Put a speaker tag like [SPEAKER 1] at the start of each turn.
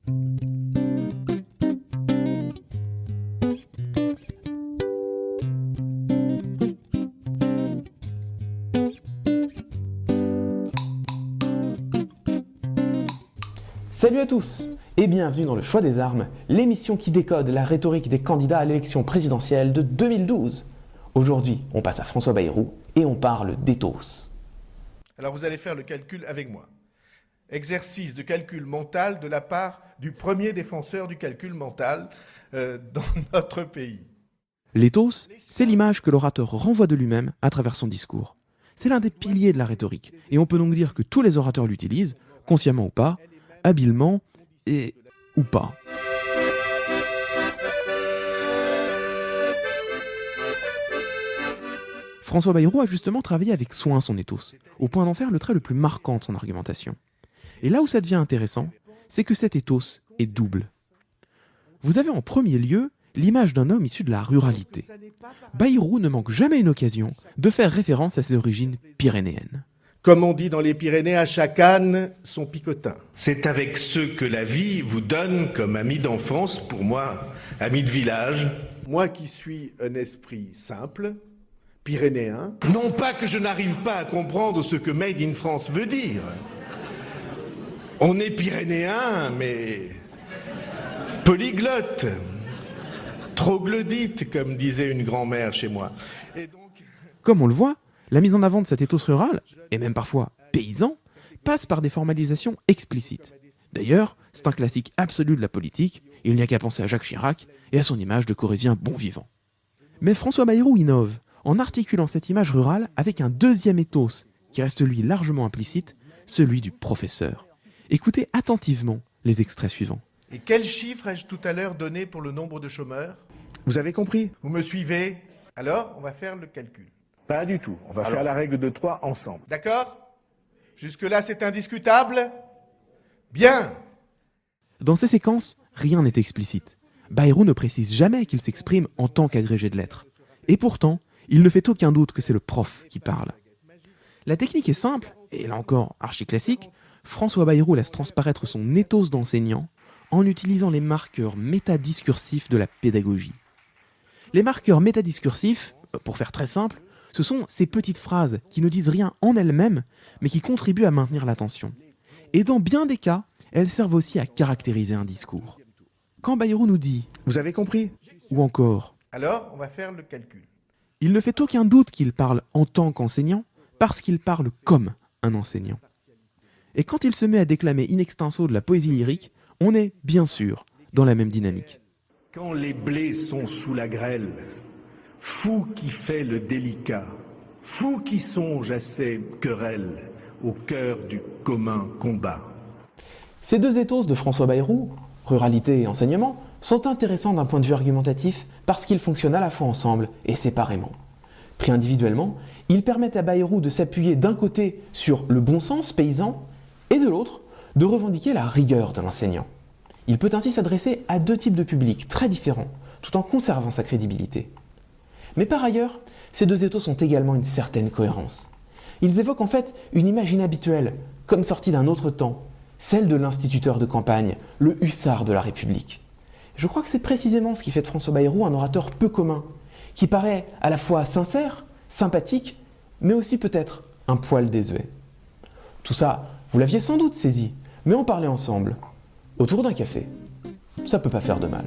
[SPEAKER 1] Salut à tous et bienvenue dans Le Choix des Armes, l'émission qui décode la rhétorique des candidats à l'élection présidentielle de 2012. Aujourd'hui, on passe à François Bayrou et on parle d'éthos.
[SPEAKER 2] Alors vous allez faire le calcul avec moi. Exercice de calcul mental de la part du premier défenseur du calcul mental dans notre pays.
[SPEAKER 3] L'éthos, c'est l'image que l'orateur renvoie de lui-même à travers son discours. C'est l'un des piliers de la rhétorique, et on peut donc dire que tous les orateurs l'utilisent, consciemment ou pas, habilement et ou pas. François Bayrou a justement travaillé avec soin son éthos, au point d'en faire le trait le plus marquant de son argumentation. Et là où ça devient intéressant, c'est que cet éthos est double. Vous avez en premier lieu l'image d'un homme issu de la ruralité. Bayrou ne manque jamais une occasion de faire référence à ses origines pyrénéennes.
[SPEAKER 2] Comme on dit dans les Pyrénées, à chaque âne son picotin.
[SPEAKER 4] C'est avec ceux que la vie vous donne comme amis d'enfance, pour moi, amis de village.
[SPEAKER 2] Moi qui suis un esprit simple, pyrénéen.
[SPEAKER 4] Non pas que je n'arrive pas à comprendre ce que Made in France veut dire. On est pyrénéen, mais polyglotte, troglodyte, comme disait une grand-mère chez moi. Et donc...
[SPEAKER 3] Comme on le voit, la mise en avant de cet éthos rural, et même parfois paysan, passe par des formalisations explicites. D'ailleurs, c'est un classique absolu de la politique, il n'y a qu'à penser à Jacques Chirac et à son image de Corrézien bon vivant. Mais François Bayrou innove, en articulant cette image rurale avec un deuxième éthos, qui reste lui largement implicite, celui du professeur. Écoutez attentivement les extraits suivants.
[SPEAKER 2] Et quel chiffre ai-je tout à l'heure donné pour le nombre de chômeurs?
[SPEAKER 5] Vous avez compris?
[SPEAKER 2] Vous me suivez? Alors, on va faire le calcul.
[SPEAKER 5] Pas du tout. On va faire la règle de 3 ensemble.
[SPEAKER 2] D'accord? Jusque-là, c'est indiscutable? Bien!
[SPEAKER 3] Dans ces séquences, rien n'est explicite. Bayrou ne précise jamais qu'il s'exprime en tant qu'agrégé de lettres. Et pourtant, il ne fait aucun doute que c'est le prof qui parle. La technique est simple, et là encore archi-classique. François Bayrou laisse transparaître son éthos d'enseignant en utilisant les marqueurs métadiscursifs de la pédagogie. Les marqueurs métadiscursifs, pour faire très simple, ce sont ces petites phrases qui ne disent rien en elles-mêmes, mais qui contribuent à maintenir l'attention. Et dans bien des cas, elles servent aussi à caractériser un discours. Quand Bayrou nous dit «
[SPEAKER 5] Vous avez compris ?»
[SPEAKER 3] ou encore «
[SPEAKER 2] Alors, on va faire le calcul. »
[SPEAKER 3] il ne fait aucun doute qu'il parle en tant qu'enseignant, parce qu'il parle comme un enseignant. Et quand il se met à déclamer in extenso de la poésie lyrique, on est, bien sûr, dans la même dynamique.
[SPEAKER 4] Quand les blés sont sous la grêle, fou qui fait le délicat, fou qui songe à ces querelles, au cœur du commun combat.
[SPEAKER 1] Ces deux éthos de François Bayrou, ruralité et enseignement, sont intéressants d'un point de vue argumentatif parce qu'ils fonctionnent à la fois ensemble et séparément. Pris individuellement, ils permettent à Bayrou de s'appuyer d'un côté sur le bon sens paysan et de l'autre, de revendiquer la rigueur de l'enseignant. Il peut ainsi s'adresser à deux types de publics très différents, tout en conservant sa crédibilité. Mais par ailleurs, ces deux éthos ont également une certaine cohérence. Ils évoquent en fait une image inhabituelle, comme sortie d'un autre temps, celle de l'instituteur de campagne, le hussard de la République. Je crois que c'est précisément ce qui fait de François Bayrou un orateur peu commun, qui paraît à la fois sincère, sympathique, mais aussi peut-être un poil désuet. Tout ça, vous l'aviez sans doute saisi, mais en parler ensemble, autour d'un café, ça peut pas faire de mal.